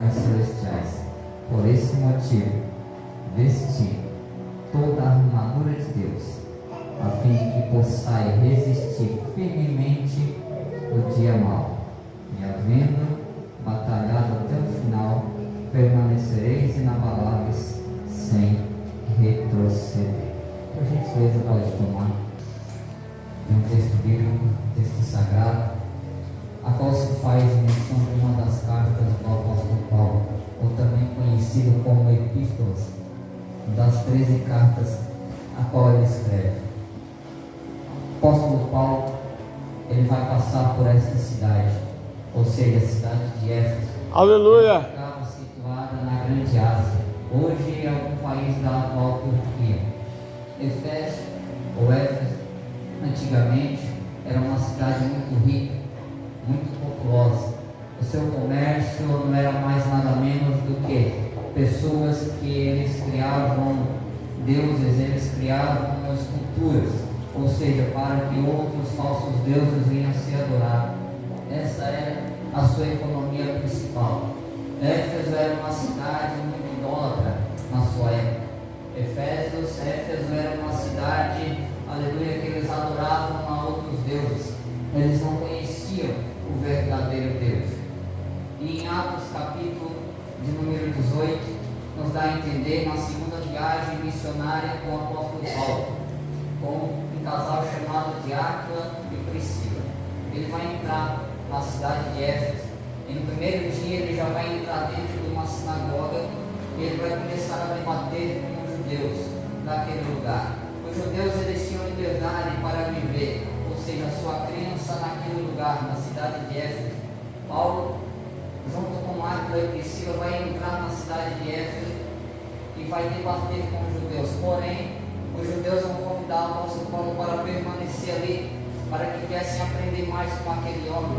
celestiais. Por esse motivo, vesti toda a armadura de Deus, a fim de que possais resistir firmemente no dia mau, e havendo batalhado até o final, permanecereis inabaláveis sem retroceder. Por gentileza, pode tomar de um texto bíblico, texto sagrado, a qual se faz menção de uma das cartas do apóstolo Paulo, ou também conhecido como epístolas, das 13 cartas a qual ele escreve. O apóstolo Paulo, ele vai passar por esta cidade, ou seja, a cidade de Éfeso. Aleluia! Que ficava situada na Grande Ásia. Hoje é um país da atual Turquia. Éfeso, ou Éfeso, antigamente era uma cidade muito rica, muito populosa. O seu comércio não era mais nada menos do que pessoas que eles criavam deuses, eles criavam esculturas, ou seja, para que outros falsos deuses venham a ser adorados. Essa era a sua economia principal. Éfeso era uma cidade muito idólatra na sua época. Éfeso era uma cidade, aleluia, que eles adoravam a outros deuses. Eles não conheciam o verdadeiro Deus. E em Atos capítulo de número 18, nos dá a entender na segunda viagem missionária do apóstolo Paulo, com um casal chamado de Áquila e Priscila. Ele vai entrar na cidade de Éfeso, e no primeiro dia ele já vai entrar dentro de uma sinagoga, e ele vai começar a debater com os judeus daquele lugar. Os judeus, eles tinham liberdade para viver, ou seja, a sua crença naquele lugar, na cidade de Éfeso. Paulo, junto com Áquila e Priscila, vai entrar na cidade de Éfeso e vai debater com os judeus. Porém, os judeus vão convidar o apóstolo Paulo para permanecer ali, para que viessem aprender mais com aquele homem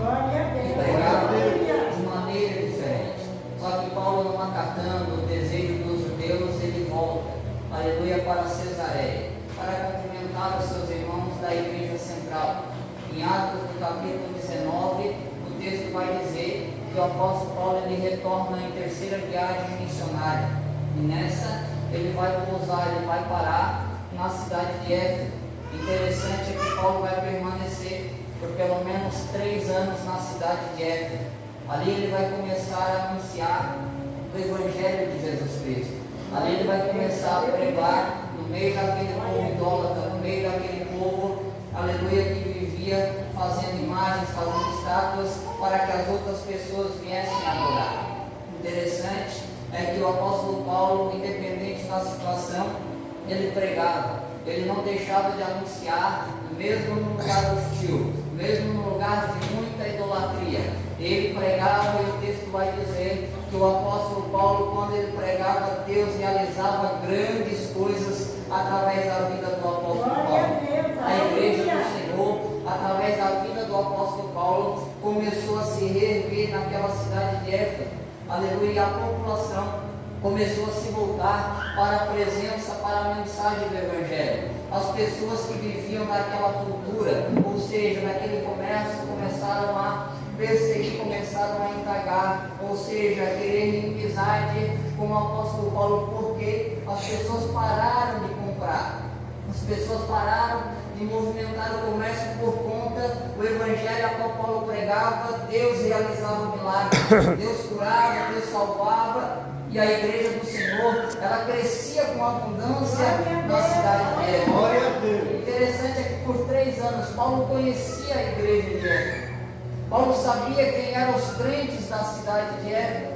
que pregava de maneira diferente. Só que Paulo, não acatando o desejo dos judeus, ele volta, aleluia, para Cesareia, para cumprimentar os seus irmãos da igreja central. Em Atos, no capítulo 19, o texto vai dizer que o apóstolo Paulo, ele retorna em terceira viagem missionária, e nessa ele vai pousar, ele vai parar na cidade de Éfeso. Interessante é que Paulo vai permanecer por pelo menos 3 anos na cidade de Éfeso. Ali ele vai começar a anunciar o Evangelho de Jesus Cristo. Ali ele vai começar a pregar no meio daquele povo idólatra, no meio daquele povo, aleluia, que vivia fazendo imagens, fazendo estátuas, para que as outras pessoas viessem adorar. Interessante é que o apóstolo Paulo, independente da situação, ele pregava, ele não deixava de anunciar, mesmo no lugar hostil, mesmo no lugar de muita idolatria. Ele pregava, e o texto vai dizer que o apóstolo Paulo, quando ele pregava, Deus realizava grandes coisas através da vida do apóstolo Paulo. A igreja do Senhor, através da vida do apóstolo Paulo, começou a se reerguer naquela cidade de Éfeso. Aleluia, e a população começou a se voltar para a presença, para a mensagem do Evangelho. As pessoas que viviam daquela cultura, ou seja, daquele comércio, começaram a perseguir, começaram a indagar, ou seja, a querer inimizade com o apóstolo Paulo, porque as pessoas pararam de comprar, as pessoas pararam de movimentar o comércio por conta do Evangelho a qual Paulo pregava. Deus realizava milagres, Deus curava, Deus salvava, e a igreja do Senhor, ela crescia com abundância na cidade de Éfeso. Interessante é que por 3 anos Paulo conhecia a igreja de Éfeso. Paulo sabia quem eram os crentes da cidade de Éfeso.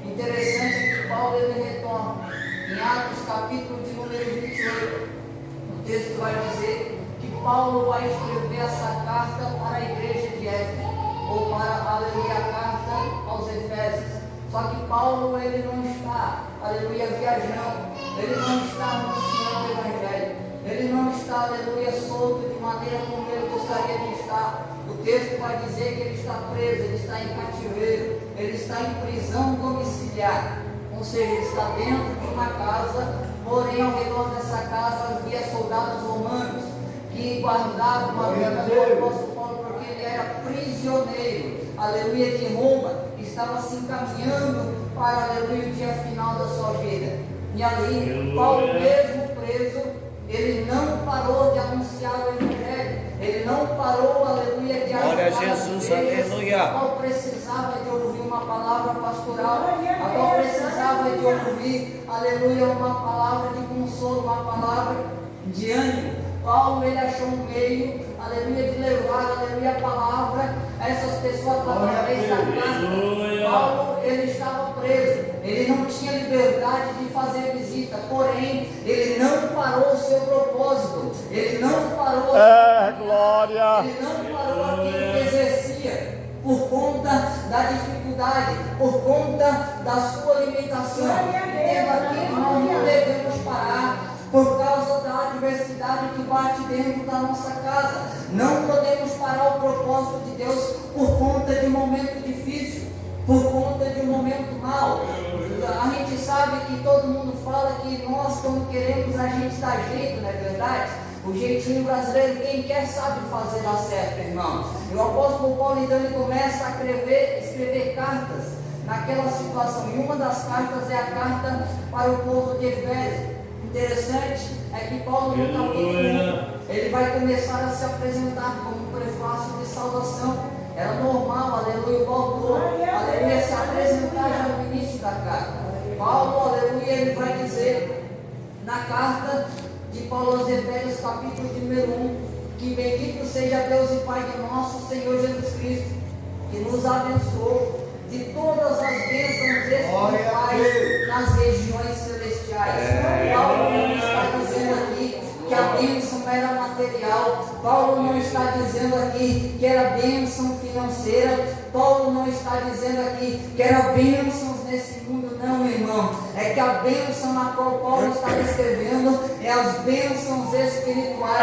Interessante é que Paulo, ele retorna em Atos capítulo de número 28. O texto vai dizer que Paulo vai escrever essa carta para a igreja de Éfeso, ou para, aleluia, a carta aos Efésios. Só que Paulo, ele não está, aleluia, viajando, ele não está anunciando o Evangelho, ele não está, aleluia, solto de maneira como ele gostaria de estar. O texto vai dizer que ele está preso, ele está em cativeiro, ele está em prisão domiciliar, ou seja, ele está dentro de uma casa, porém ao redor dessa casa havia soldados romanos que guardavam a vida do apóstolo Paulo, porque ele era prisioneiro, aleluia, de Roma. Estava se encaminhando para, aleluia, o dia final da sua vida. E ali, Paulo mesmo preso, ele não parou de anunciar o Evangelho. Ele não parou, aleluia, de glória a Jesus, aleluia. Paulo precisava de ouvir uma palavra pastoral. Paulo precisava de ouvir, aleluia, uma palavra de consolo, uma palavra de ânimo. Paulo, ele achou um meio, aleluia, de levar, aleluia, a palavra a essas pessoas através da carta. Paulo, ele estava preso, ele não tinha liberdade de fazer visita, porém, ele não parou o seu propósito, ele não parou glória. Ele não parou aquilo que exercia, por conta da dificuldade, por conta da sua limitação. Entenda aqui que nós não devemos parar por causa da adversidade que bate dentro da nossa casa. Não podemos parar o propósito de Deus por conta de um momento difícil, por conta de um momento mau. A gente sabe que todo mundo fala que nós, quando queremos, a gente dá jeito, não é verdade? O jeitinho brasileiro, quem quer sabe fazer dar certo, irmão. E o apóstolo Paulo, então, ele começa a escrever cartas naquela situação. E uma das cartas é a carta para o povo de Efésios. Interessante é que Paulo, no capítulo 1, ele vai começar a se apresentar como um prefácio de saudação. Era normal, aleluia, o autor, aleluia, se apresentar já no início da carta. Paulo, aleluia, ele vai dizer na carta de Paulo aos Efésios, capítulo de número 1, que bendito seja Deus e Pai de nosso Senhor Jesus Cristo, que nos abençoou de todas as bênçãos espirituais nas regiões celestiais. Paulo não está dizendo aqui que a bênção era material. Paulo não está dizendo aqui que era bênção financeira. Paulo não está dizendo aqui que era bênçãos nesse mundo, não, irmão. É que a bênção na qual Paulo está descrevendo é as bênçãos espirituais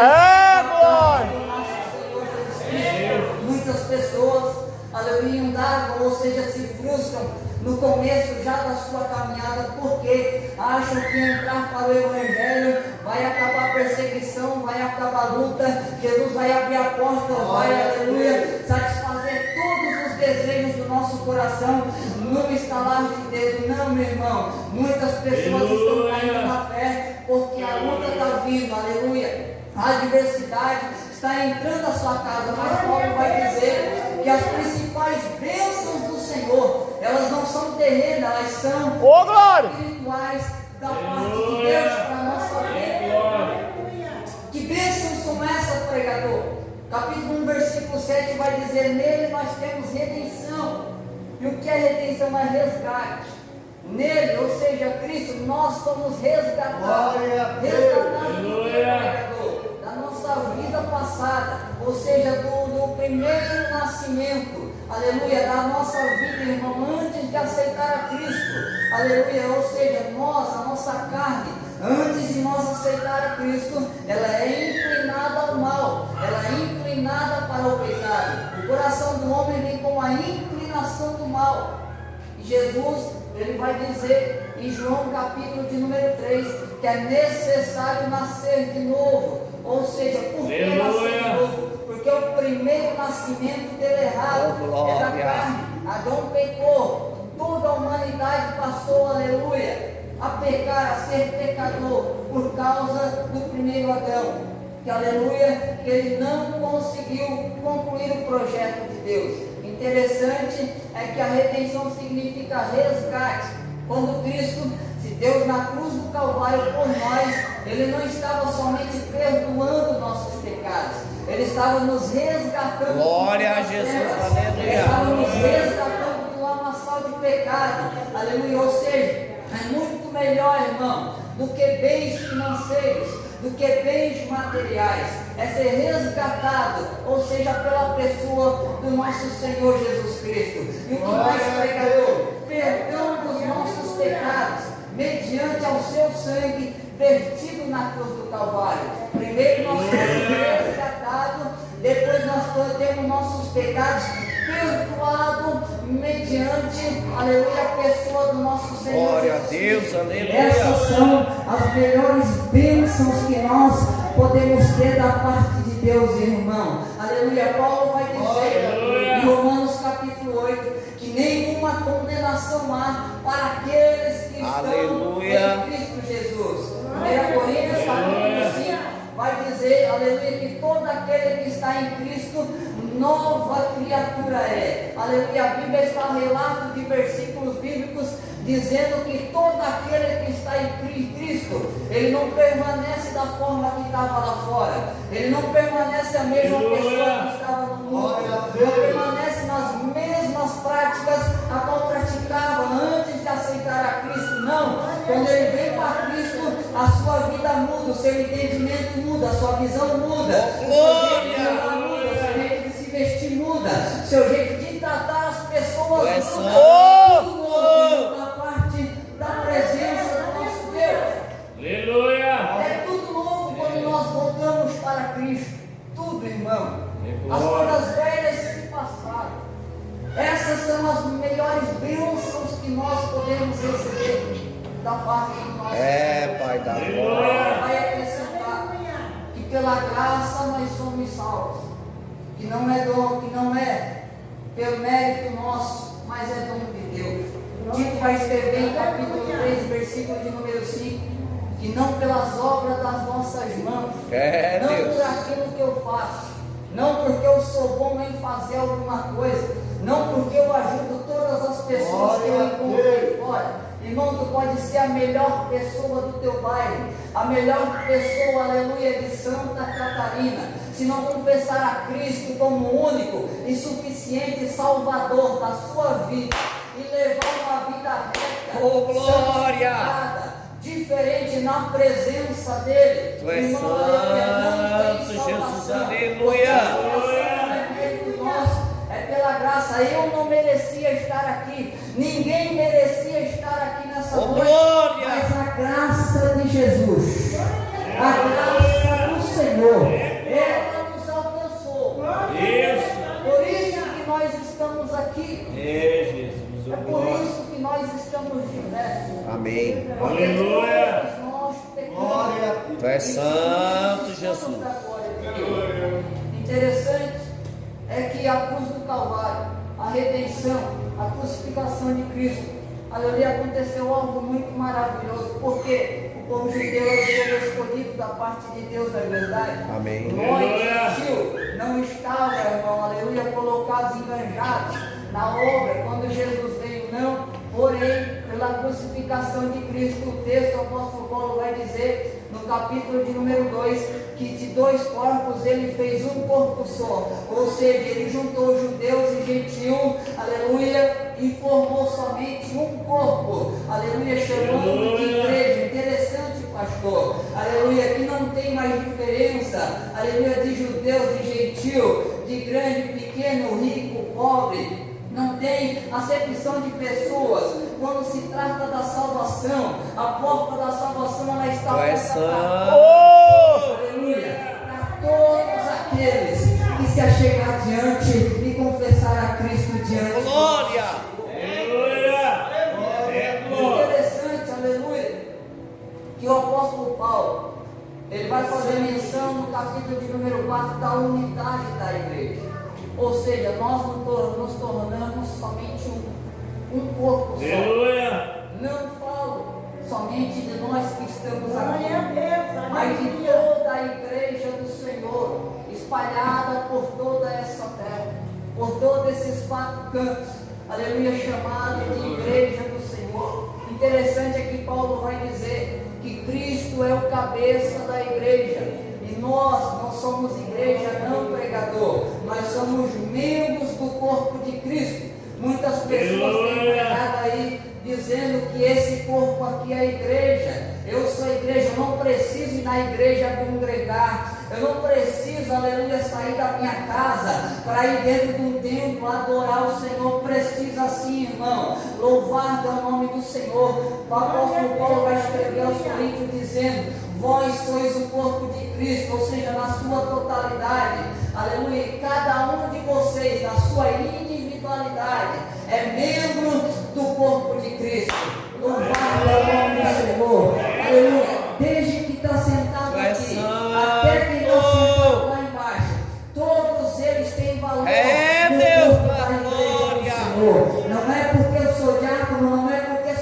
do nosso Senhor Jesus Cristo. Muitas pessoas, aleluia, indagam, ou seja, se frustram no começo já da sua caminhada, porque acham que entrar para o Evangelho vai acabar a perseguição, vai acabar a luta, Jesus vai abrir a porta, vai, aleluia, satisfazer todos os desejos do nosso coração, num estalar de dedo. Não, meu irmão, muitas pessoas estão caindo na fé, porque a luta está vindo, aleluia, a adversidade está entrando na sua casa, mas Paulo vai dizer que as principais bênçãos do Senhor, elas não são terrenas, elas são espirituais da parte de Deus para a nossa vida. Que bênçãos são essas, pregador? Capítulo 1, versículo 7 vai dizer: nele nós temos redenção. E o que é redenção? É resgate. Nele, ou seja, Cristo, nós somos resgatados. Resgatados do que, pregador? Da nossa vida passada, ou seja, do primeiro nascimento, aleluia, da nossa vida, irmão, antes de aceitar a Cristo, aleluia, ou seja, nós, a nossa carne, antes de nós aceitar a Cristo, ela é inclinada ao mal, ela é inclinada para o pecado. O coração do homem vem com a inclinação do mal. E Jesus, ele vai dizer em João capítulo de número 3, que é necessário nascer de novo. Ou seja, por que nascer de novo? Porque o primeiro nascimento dele errado é da carne. Adão pecou, toda a humanidade passou, aleluia, a pecar, a ser pecador por causa do primeiro Adão. Que, aleluia, que ele não conseguiu concluir o projeto de Deus. Interessante é que a redenção significa resgate. Quando Cristo se deu na cruz do Calvário por nós, ele não estava somente perdoando nossos pecados, ele estava nos resgatando. Glória a Jesus, aleluia. Ele estava nos resgatando do lamaçal de pecado, aleluia. Ou seja, é muito melhor, irmão, do que bens financeiros, do que bens materiais, é ser resgatado, ou seja, pela pessoa do nosso Senhor Jesus Cristo. E o que mais, pregador? Perdão dos nossos pecados, mediante ao seu sangue vertido na cruz do Calvário. Primeiro nós somos resgatados, depois nós temos nossos pecados perdoados mediante, aleluia, a pessoa do nosso Senhor. Glória a Deus, aleluia. Essas são as melhores bênçãos que nós podemos ter da parte de Deus, irmão. Aleluia. Paulo vai dizer em Romanos capítulo 8 que nenhuma condenação há para aqueles que estão Aleluia. em Cristo Jesus. 1 Coríntios capítulo 5 vai dizer, aleluia, que todo aquele que está em Cristo, nova criatura é. Aleluia, a Bíblia está relato de versículos bíblicos dizendo que todo aquele que está em Cristo, ele não permanece da forma que estava lá fora, ele não permanece a mesma pessoa que estava no mundo, não permanece nas mesmas práticas a qual praticava antes de aceitar a Cristo. Não, quando ele vem para Cristo, a sua vida muda, o seu entendimento muda, a sua visão muda, o seu jeito de andar muda, o seu jeito de se vestir muda, o seu jeito de tratar as pessoas muda. Tudo muda da parte da presença do nosso Deus. Aleluia. É tudo novo quando nós voltamos para Cristo. Tudo, irmão. As coisas velhas se passaram. Essas são as melhores bênçãos que nós podemos receber da parte do nosso Senhor. Pai da glória. Vai acrescentar que pela graça nós somos salvos, que não é dom, que não é pelo mérito nosso, mas é dom de Deus. Tito vai escrever em capítulo 3, versículo de número 5, que não pelas obras das nossas mãos, não Deus. por aquilo que eu faço, não porque eu sou bom em fazer alguma coisa, não porque eu ajudo todas as pessoas que eu encontro aí fora. Irmão, tu pode ser a melhor pessoa do teu bairro, a melhor pessoa, aleluia, de Santa Catarina, se não confessar a Cristo como único e suficiente Salvador da sua vida e levar uma vida reta, Oh, glória! santificada, diferente na presença dele. Tu és Irmão, aleluia, não tem santo, Jesus, salvação, aleluia. porque a salvação é mérito nosso, é pela graça. Eu não merecia estar aqui, ninguém merecia estar aqui nessa Oh, noite, glória! mas a graça de Jesus, a graça do Senhor, ela nos alcançou. Por isso que nós estamos aqui. Jesus, É por isso que nós estamos de pé. Amém. Porque Aleluia. todos nós pecamos. Tu és santo, E Jesus. precisamos da glória de Deus. Interessante é que a cruz do Calvário, a redenção, a crucificação de Cristo, aleluia, aconteceu algo muito maravilhoso, porque o povo judeu era o povo escolhido da parte de Deus, da verdade. Amém. Nós, gentil, não estava, irmão, aleluia, colocados, enganjados na obra, quando Jesus veio, não, porém, pela crucificação de Cristo, o texto, o apóstolo Paulo vai dizer, no capítulo de número 2, que de dois corpos ele fez um corpo só, ou seja, ele juntou judeus e gentil, aleluia, e formou somente um corpo, aleluia, chamando de igreja. Interessante, pastor, aleluia, que não tem mais diferença, aleluia, de judeus e gentil, de grande, pequeno, rico, pobre. Não tem acepção de pessoas. Quando se trata da salvação, a porta da salvação ela está aberta para todos aqueles que se achegar diante e confessar a Cristo diante. Glória! Interessante, aleluia, que o apóstolo Paulo, ele vai fazer menção no capítulo de número 4 da unidade da igreja. Ou seja, nós nos tornamos somente um corpo só. Não falo somente de nós que estamos aqui, mas de toda a igreja do Senhor, espalhada por toda essa terra, por todos esses 4 cantos, aleluia, chamado de igreja do Senhor. Interessante é que Paulo vai dizer que Cristo é o cabeça da igreja. E nós não somos igreja, não pregador, nós somos membros do corpo de Cristo. Muitas pessoas têm pregado aí dizendo que esse corpo aqui é a igreja. Eu sou a igreja, eu não preciso ir na igreja congregar, eu não preciso, aleluia, sair da minha casa para ir dentro de um templo adorar o Senhor. Precisa sim, irmão, louvado é o nome do Senhor. O apóstolo Paulo vai escrever aos Coríntios dizendo: vós sois o corpo de Cristo, ou seja, na sua totalidade, aleluia, e cada um de vocês, na sua individualidade, é membro do corpo de Cristo. Louvado é o nome do Senhor, aleluia. Desde que está sentado aqui, até quem está sentado lá embaixo, todos eles têm valor. É no Deus corpo da da igreja do glória. Senhor. Não é porque eu sou diácono, não é porque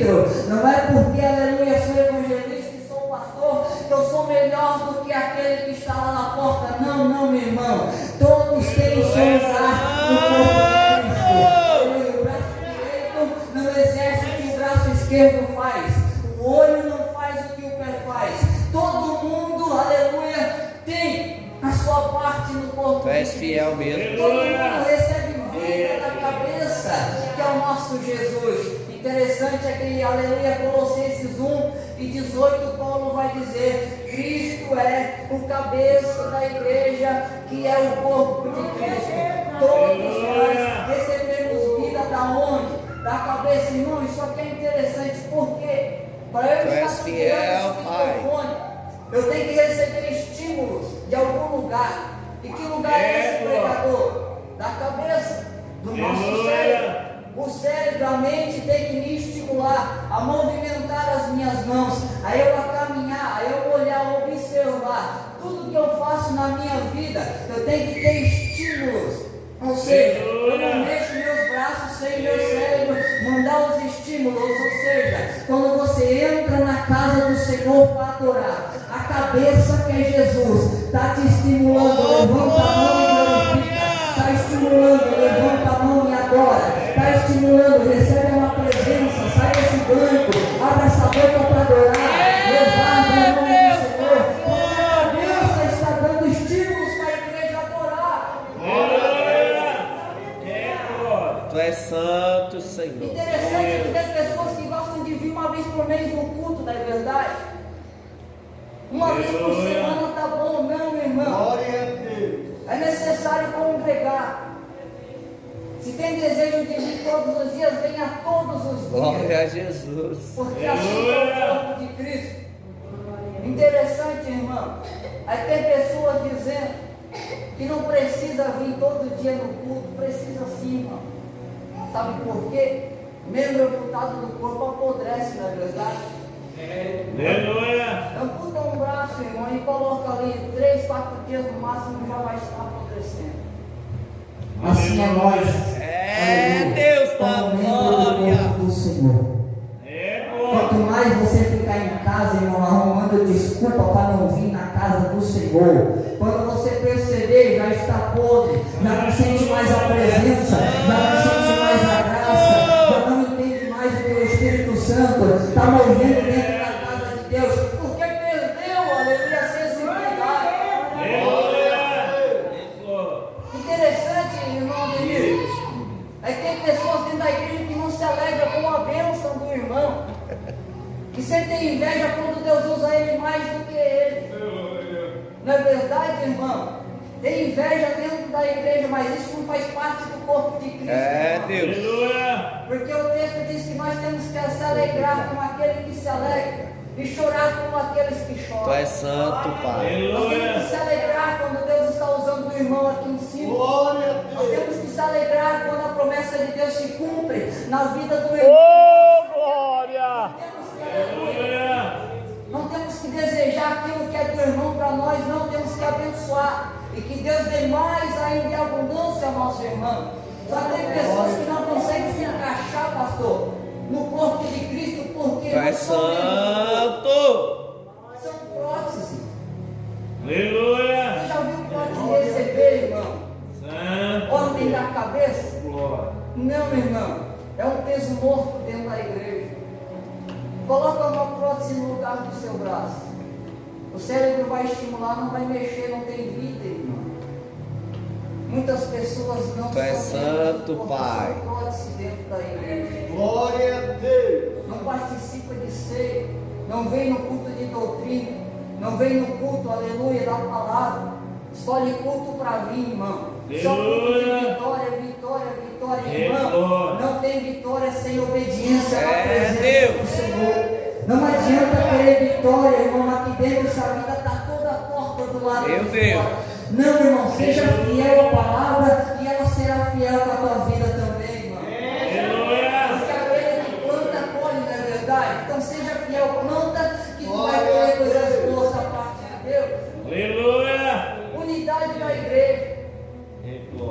presbítero, não é porque, aleluia, sou evangelista e sou pastor, que eu sou melhor do que aquele que está lá na porta. Não, não, meu irmão. Todos têm o seu lugar no corpo de Cristo. O braço direito não exerce o que o braço esquerdo faz. O olho não faz o que o pé faz. Todo mundo, aleluia, tem a sua parte no corpo. Tu és fiel mesmo. Todo mundo recebe vida da cabeça, que é o nosso Jesus. Interessante é que, aleluia, Colossenses 1 e 18, Paulo vai dizer: Cristo é o cabeça da igreja, que é o corpo de Cristo. Todos nós recebemos vida da onde? Da cabeça, irmão. Isso aqui é interessante, porque para eu estar segurando esse microfone, eu tenho que receber estímulos de algum lugar. E que lugar é esse, pregador? Da cabeça, do nosso cérebro. O cérebro, a mente tem que me estimular a movimentar as minhas mãos, a eu a caminhar, a eu olhar, observar. Tudo que eu faço na minha vida, eu tenho que ter estímulos. Ou seja, eu não mexo meus braços sem meu cérebro mandar os estímulos. Ou seja, quando você entra na casa do Senhor para adorar, a cabeça que é Jesus está te estimulando. Levanta a mão e glorifica. Está estimulando, levanta a mão e adora. Está estimulando, recebe uma presença. Sai desse banco, abre essa boca para adorar. Levanta a mão do Senhor. Porque a cabeça está dando estímulos para a igreja adorar. Tu és santo, Senhor. Interessante que tem pessoas que gostam de vir uma vez por mês no culto, não é verdade? Uma vez por semana tá bom, não, meu irmão. Glória a Deus. É necessário congregar. Se tem desejo de vir todos os dias, venha todos os dias. Glória a Jesus. Porque assim é o corpo de Cristo. Interessante, irmão. Aí tem pessoas dizendo que não precisa vir todo dia no culto. Precisa sim, irmão. Sabe por quê? Membro amputado do corpo apodrece, não é verdade? Aleluia! Amputa um braço, irmão, e coloca ali 3, 4 dias no máximo, já vai estar apodrecendo. Assim é nós. É Deus da glória. Do Senhor. Quanto mais você ficar em casa, irmão, arrumando desculpa para não vir na casa do Senhor, quando você perceber, já está podre, já não sente mais a presença, já não sente mais a graça, já não entende mais o que o Espírito Santo está movendo dentro da casa de Deus, porque perdeu, aleluia, a sensibilidade. Interessante, irmão Denise. Aí tem pessoas dentro da igreja que não se alegram com a bênção do irmão, que sentem inveja quando Deus usa ele mais do que ele. Não é verdade, irmão? Tem inveja dentro da igreja, mas isso não faz parte do corpo de Cristo. É Deus. Porque o texto diz que nós temos que se alegrar com aquele que se alegra e chorar com aqueles que choram. Tu és santo, Pai. Nós temos que se alegrar quando Deus está usando o irmão aqui em cima. Nós temos que se alegrar quando a promessa de Deus se cumpre na vida do irmão. Oh, glória! Não temos que desejar aquilo que é do irmão para nós, não, temos que abençoar. E que Deus dê mais ainda em abundância ao nosso irmão. Só tem pessoas que não conseguem se encaixar, pastor, no corpo de Cristo, porque Tu não és são santo. são próteses. Aleluia! Você já viu prótese receber, irmão? Santo! Ordem da cabeça? Glória! Não, irmão. É um peso morto dentro da igreja. Coloca uma prótese no lugar do seu braço. O cérebro vai estimular, não vai mexer, não tem vida, irmão. Muitas pessoas não Tu és santo, Pai. prótese dentro da igreja. Glória a Deus. Não participa de ceia, não vem no culto de doutrina, não vem no culto, aleluia, da palavra. Escolhe culto para vir, irmão. Só culto de vitória, vitória, vitória, irmão. Não tem vitória sem obediência à presença do Senhor. Não adianta querer vitória, irmão, aqui dentro essa vida está toda torta do lado Meu de Deus. fora. Não, irmão, seja fiel à palavra e ela será fiel com a tua vida também, irmão. Porque aquele que planta, colhe, não é verdade? Então seja fiel, planta, que tu vai colher coisas boas da parte de Deus. Aleluia! Unidade da igreja.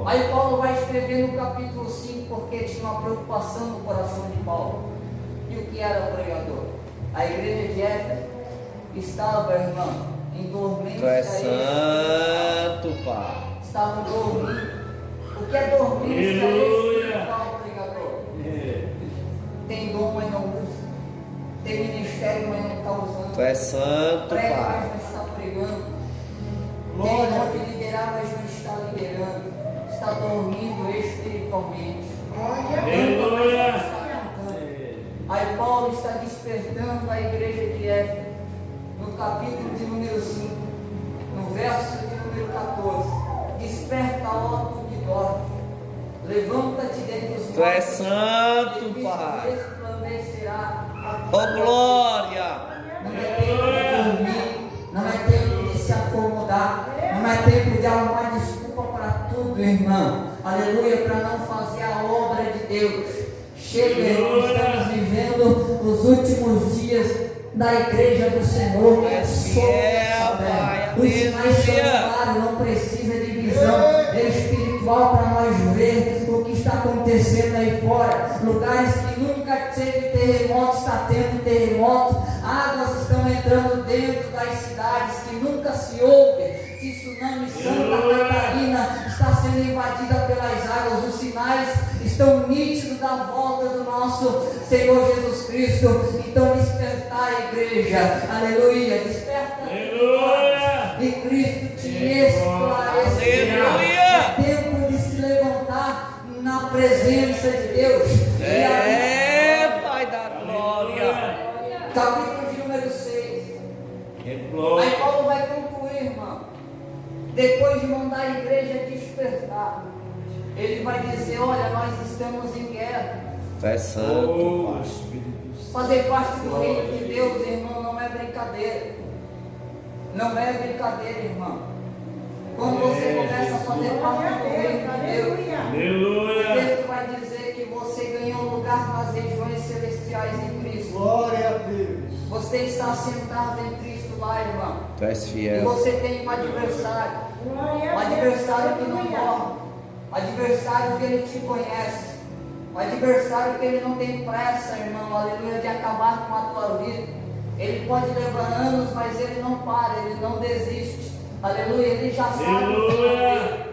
Aí Paulo vai escrever no capítulo 5, porque tinha uma preocupação no coração de Paulo. E o que era o pregador. A igreja de Éfeso estava, irmão, em dormência. Tu és santo, Pai. Estavam dormindo. O que é dormência espiritual, pregador? Tem dom, mas não usa. Tem ministério, mas não está usando. Tu és santo, Prega, Pai. mas não está pregando. Tem dom de liderar, mas não está liderando. Está dormindo espiritualmente. Aleluia. Aí Paulo está despertando a igreja de Éfeso, no capítulo de número 5, no verso de número 14. Desperta, ó tu que dorme, levanta-te dentre os mortos. Tu és santo, e Cristo Pai. resplandecerá a Ô tua glória! Não é tempo de dormir, não é tempo de se acomodar, não é tempo de arrumar desculpa para tudo, irmão. Aleluia, para não fazer a obra de Deus. Chega, irmão, estamos vivendo os últimos dias da igreja do Senhor. Os sinais são claros, não precisa de visão espiritual para nós ver o que está acontecendo aí fora. Lugares que nunca teve terremoto, está tendo terremoto. Águas estão entrando dentro das cidades que nunca se ouve. Tsunami, Santa Catarina está sendo invadida pelas águas. Os sinais estão nítidos da volta do nosso Senhor Jesus Cristo. Então despertar a igreja, aleluia, desperta, Aleluia. e Cristo te esclarecerá. Aleluia. É tempo de se levantar na presença de Deus. É, Pai da glória. Capítulo de número 6. Aí Glória. Paulo vai concluir, irmão. Depois de mandar a igreja despertar, ele vai dizer: olha, nós estamos em guerra. Tu és santo, Pai. Fazer parte do reino de Deus, irmão, não é brincadeira. Não é brincadeira, irmão. Quando você começa a fazer parte do reino de Deus, o Aleluia. texto vai dizer que você ganhou um lugar nas regiões celestiais em Cristo. Glória a Deus. Você está sentado em Cristo lá, irmão. Tu és E fiel. você tem um adversário. Um adversário que não morre. Um adversário que ele te conhece. Um adversário que ele não tem pressa, irmão, aleluia, de acabar com a tua vida. Ele pode levar anos, mas ele não para, ele não desiste. Aleluia, ele já sabe o final dele.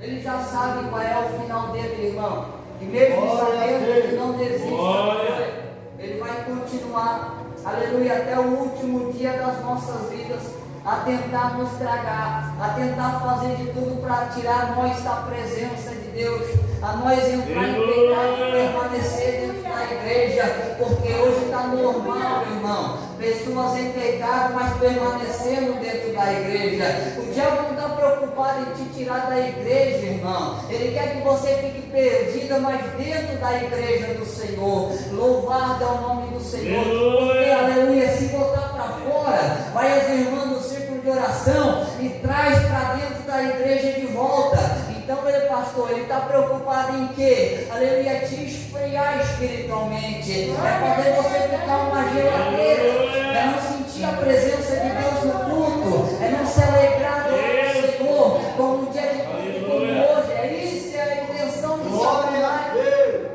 Ele já sabe qual é o final dele, irmão. E mesmo sabendo, ele não desiste. Glória. Ele vai continuar, aleluia, até o último dia das nossas vidas, a tentar nos tragar, a tentar fazer de tudo para tirar nós da presença de Deus, a nós entrar em pecado e permanecer dentro da igreja, porque hoje está normal, irmão, pessoas em pecado, mas permanecendo dentro da igreja. O diabo não está preocupado em te tirar da igreja, irmão. Ele quer que você fique perdida, mas dentro da igreja do Senhor. Louvado é o nome do Senhor. Porque, aleluia, se botar para fora, vai as irmãs no círculo de oração e traz para dentro da igreja de volta. Então, ele, pastor, ele está preocupado em quê? Aleluia, te esfriar espiritualmente. É fazer você ficar uma geladeira. É não sentir a presença de Deus no culto. É não se alegrar do Senhor como um dia de culto como hoje. É isso, é a intenção de Glória a Satanás. Deus.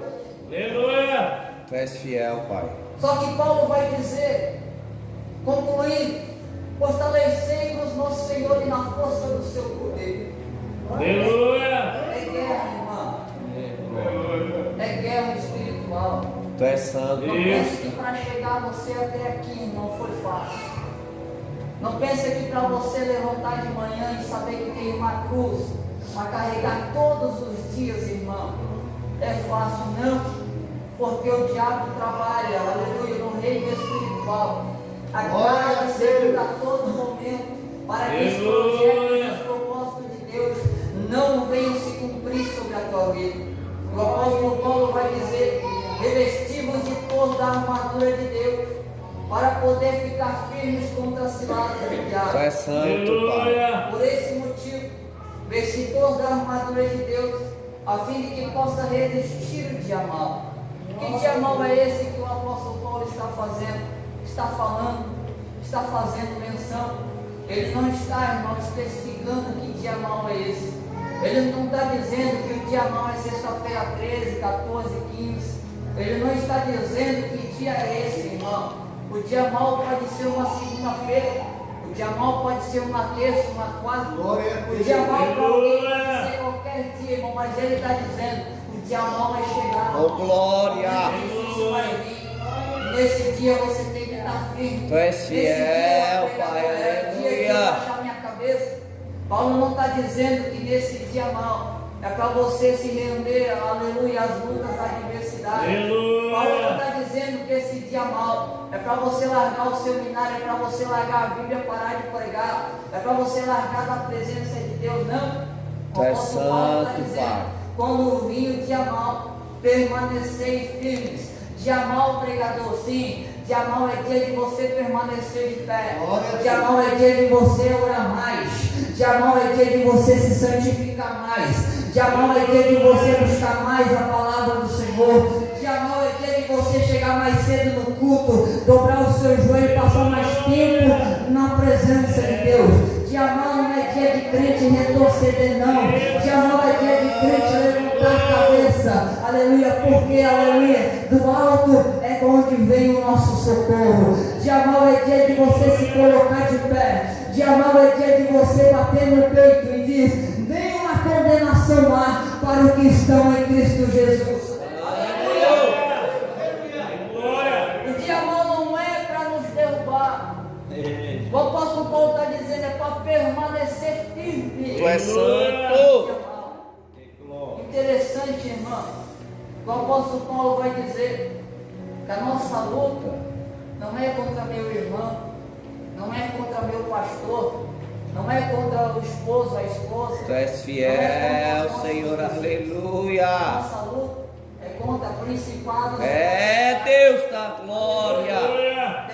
Aleluia. Tu és fiel, Pai. Só que Paulo vai dizer, concluindo: fortalecei-vos no Senhor e na força do seu poder. Aleluia. É guerra, irmão. É guerra espiritual. Tu és santo. Não pense que para chegar você até aqui não foi fácil. Não pense que para você levantar de manhã e saber que tem uma cruz para carregar todos os dias, irmão, é fácil, não. Porque o diabo trabalha, aleluia, no reino espiritual. A guarda segura a todo momento para que os projetos e os propósitos de Deus não venham se cumprir sobre a tua vida. O apóstolo Paulo vai dizer: revestivos de toda a armadura de Deus, para poder ficar firmes contra as ciladas do Tu diabo. és santo, Pai. Aleluia. Por esse motivo, vesti toda a armadura de Deus, a fim de que possa resistir o dia mau. Que dia mau é esse que o apóstolo Paulo está fazendo, está falando, está fazendo menção? Ele não está, irmão, especificando que dia mau é esse. Ele não está dizendo que o dia mau é sexta-feira 13, 14, 15. Ele não está dizendo que dia é esse, irmão? O dia mal pode ser uma segunda-feira. O dia mal pode ser uma terça, uma quarta. O dia mal para alguém pode ser qualquer dia, irmão. Mas ele está dizendo, o dia mal vai chegar. Oh, glória. Isso vai vir. Nesse dia você tem que estar firme. Tu és fiel, Pai, É o dia que eu aleluia. baixar minha cabeça. Paulo não está dizendo que nesse dia mal é para você se render, aleluia, às lutas, às adversidades. Aleluia. Paulo não está dizendo que esse dia mal é para você largar o seminário, é para você largar a Bíblia, parar de pregar, é para você largar da presença de Deus, não. Tu és apóstolo Paulo está santo, dizendo, Pai. quando vir o dia mal, permaneceis firmes. Dia mal, pregador, sim. Dia mal é dia de você permanecer de pé. Dia mal é dia de você orar mais. Dia mal é dia de você se santificar mais. Dia mal é dia de você buscar mais a palavra do Senhor. Dia mal é dia de você chegar mais cedo no culto, dobrar o seu joelho e passar mais tempo na presença de Deus. Dia mal não é dia de crente retroceder, não. Dia mal é dia de crente levantar a cabeça. Aleluia, porque, aleluia, do alto é onde vem o nosso socorro. Dia mal é dia de você se colocar de pé. Dia mal é dia de você bater no peito e diz: nenhuma condenação há para os que estão em Cristo Jesus. O dia mal não é para nos derrubar. O apóstolo Paulo está dizendo é para permanecer firme. Tu és santo. Interessante, irmão. O apóstolo Paulo vai dizer que a nossa luta não é contra meu irmão, não é contra meu pastor, não é contra o esposo, a esposa. Tu és fiel, Senhor, aleluia. Nossa luta é contra principados. É Deus da glória.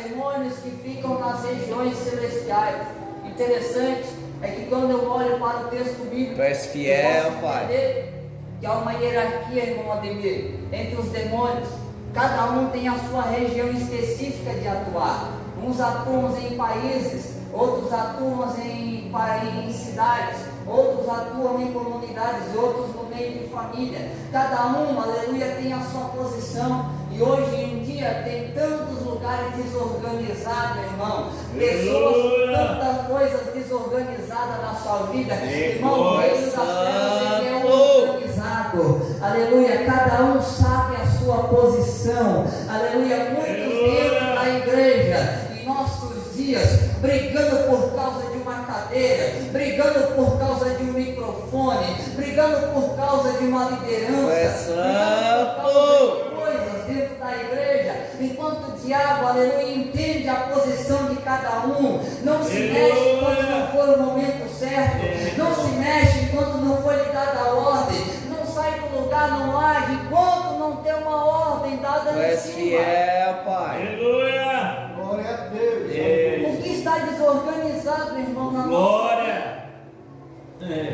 Demônios que ficam nas regiões celestiais. Interessante é que quando eu olho para o texto bíblico, Tu és fiel, eu posso Pai. entender que há uma hierarquia, irmão Ademir, entre os demônios. Cada um tem a sua região específica de atuar. Uns atuam em países, outros atuam em cidades, outros atuam em comunidades, outros no meio de família. Cada um, aleluia, tem a sua posição. E hoje em dia tem tantos lugares desorganizados, irmão. Pessoas com tantas coisas desorganizadas na sua vida. Irmão, o reino das trevas é organizado. Aleluia, cada um sabe a sua posição. Aleluia, muitos dentro da igreja, em nossos dias, brigando por causa de uma cadeira, brigando por causa de um microfone, brigando por causa de uma liderança, É santo. coisas dentro da igreja, enquanto o diabo, aleluia, entende a posição de cada um, não se mexe enquanto não for o momento certo, não se mexe enquanto não for lhe dada a ordem, não sai do lugar, não age enquanto não tem uma ordem dada Tu em és cima. fiel, Pai. Aleluia. Glória a Deus. O que está desorganizado, irmão, na nossa Glória.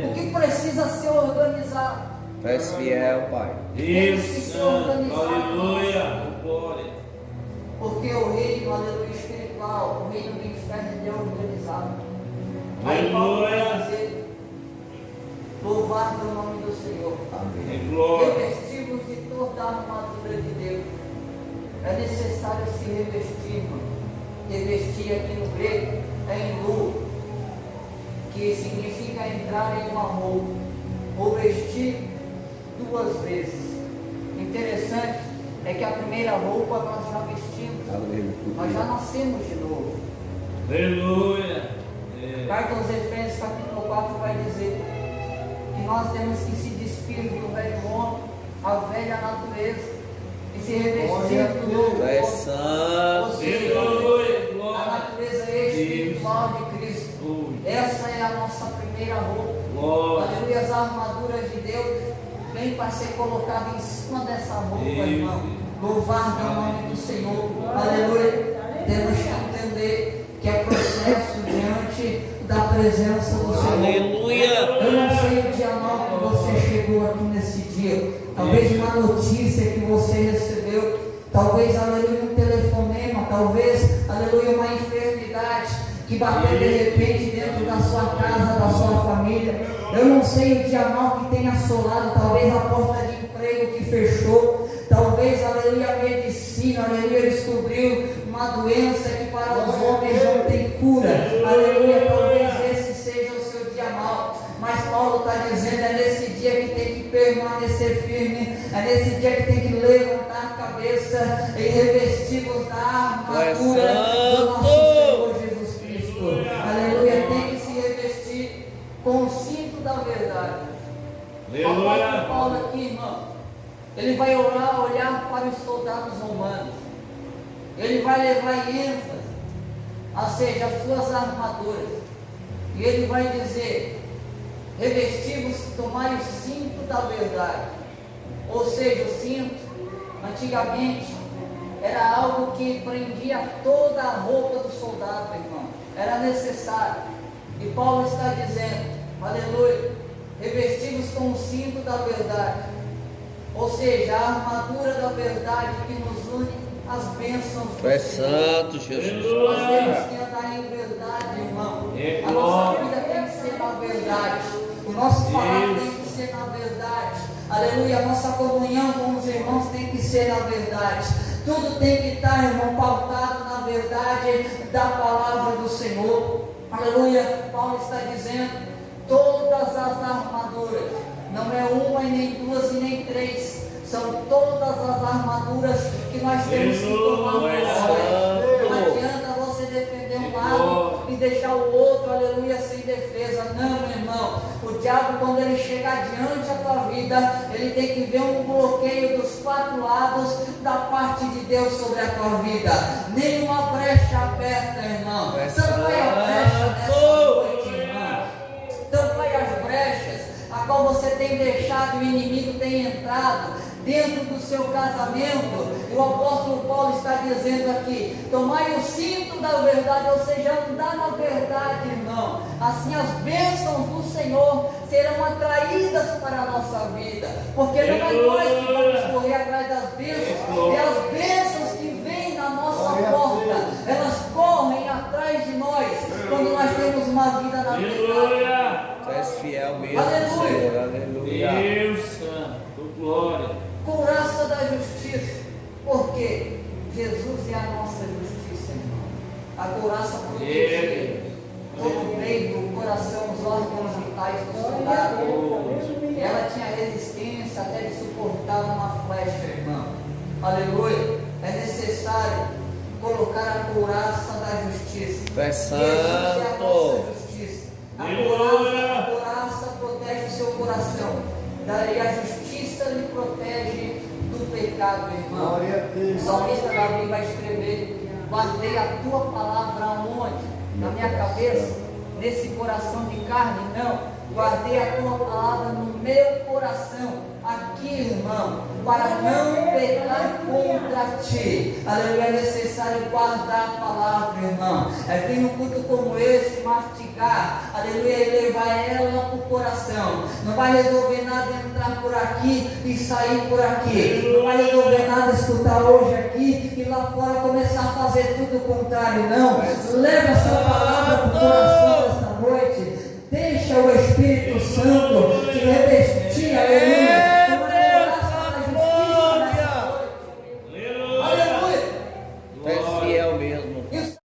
O que precisa ser organizado? Tu és fiel, Pai. Isso. Aleluia. Glória. Porque o reino, aleluia, espiritual, o reino do inferno é organizado. Aí Paulo vai dizer: louvar o nome do Senhor. Amém. Glória. Revestimos de toda a armadura de Deus. É necessário se revestir, irmão. Revestir aqui no grego é em lu, que significa entrar em uma roupa, ou vestir duas vezes. Interessante é que a primeira roupa nós já vestimos, nós já nascemos de novo. Aleluia. Carta aos Efésios capítulo 4 vai dizer que nós temos que se despir do velho homem, a velha natureza, e se revestir do novo Tu és homem. Ou santo. seja, Aleluia. a natureza espiritual de Cristo. Essa é a nossa primeira roupa. Glória. Aleluia, as armaduras de Deus vêm para ser colocada em cima dessa roupa, irmão. Louvar o nome do Senhor. Aleluia. Temos que entender que é processo diante da presença do Senhor. Aleluia. Eu não sei o dia mal que você chegou aqui nesse dia. Talvez uma notícia que você recebeu. Talvez, aleluia, um telefonema. Talvez, aleluia, uma enfermidade que bateu de repente dentro da sua casa, da sua família. Eu não sei o dia mal que tem assolado. Talvez a porta de emprego que fechou. Talvez, aleluia, a medicina destino, aleluia, ele descobriu uma doença que para os homens não tem cura, aleluia, talvez esse seja o seu dia mau, mas Paulo está dizendo, é nesse dia que tem que permanecer firme, é nesse dia que tem que levantar a cabeça e revestir-vos da armadura do nosso Senhor Jesus Cristo, aleluia, tem que se revestir com o cinto da verdade. O apóstolo Paulo aqui, irmão, ele vai olhar para os soldados romanos, ele vai levar em ênfase, ou seja, as suas armaduras, e ele vai dizer, revestivos, tomai o cinto da verdade, ou seja, o cinto, antigamente, era algo que prendia toda a roupa do soldado, irmão, era necessário, e Paulo está dizendo, aleluia, revestivos com o cinto da verdade, ou seja, a armadura da verdade que nos une às bênçãos do Tu és Senhor. santo, Jesus. Nós temos que andar em verdade, irmão. A nossa vida tem que ser na verdade. O nosso falar tem que ser na verdade. Aleluia. A nossa comunhão com os irmãos tem que ser na verdade. Tudo tem que estar, irmão, pautado na verdade da palavra do Senhor. Aleluia. Paulo está dizendo, todas as armaduras, não é uma e nem duas e nem três, são todas as armaduras que nós temos que tomar cuidado. Não adianta você defender um lado e deixar o outro, aleluia, sem defesa. Não, meu irmão, o diabo, quando ele chegar diante da tua vida, ele tem que ver um bloqueio dos quatro lados da parte de Deus sobre a tua vida. Nenhuma brecha aberta, irmão. Então vai a brecha nessa noite, irmão. Então vai as brechas a qual você tem deixado, o inimigo tem entrado dentro do seu casamento. E o apóstolo Paulo está dizendo aqui, tomai o cinto da verdade, ou seja, andar na verdade, irmão. Assim as bênçãos do Senhor serão atraídas para a nossa vida, porque não é nós que vamos correr atrás das bênçãos, é as bênçãos que vêm na nossa porta, elas correm atrás de nós, quando nós temos uma vida na verdade. Tu és fiel mesmo, Aleluia. Senhor. Aleluia. Deus Santo, glória. Couraça da justiça, porque Jesus é a nossa justiça, irmão. A couraça protegia todo o peito, o coração, os órgãos vitais do soldado. Ela tinha resistência até de suportar uma flecha, irmão. Aleluia. É necessário colocar a couraça da justiça. Tu és Jesus é a nossa santo. justiça. A couraça protege o seu coração. Daí a justiça lhe protege do pecado, irmão. O salmista Davi vai escrever, guardei a tua palavra aonde? Na minha cabeça, nesse coração de carne? Não, guardei a tua palavra no meu coração, aqui, irmão, para não pecar contra ti. Aleluia, é necessário guardar a palavra, irmão. É vir num culto como esse, mastigar, aleluia, e levar ela para o coração. Não vai resolver nada entrar por aqui e sair por aqui. Não vai resolver nada escutar hoje aqui e lá fora começar a fazer tudo o contrário, não. Leva essa palavra para o coração das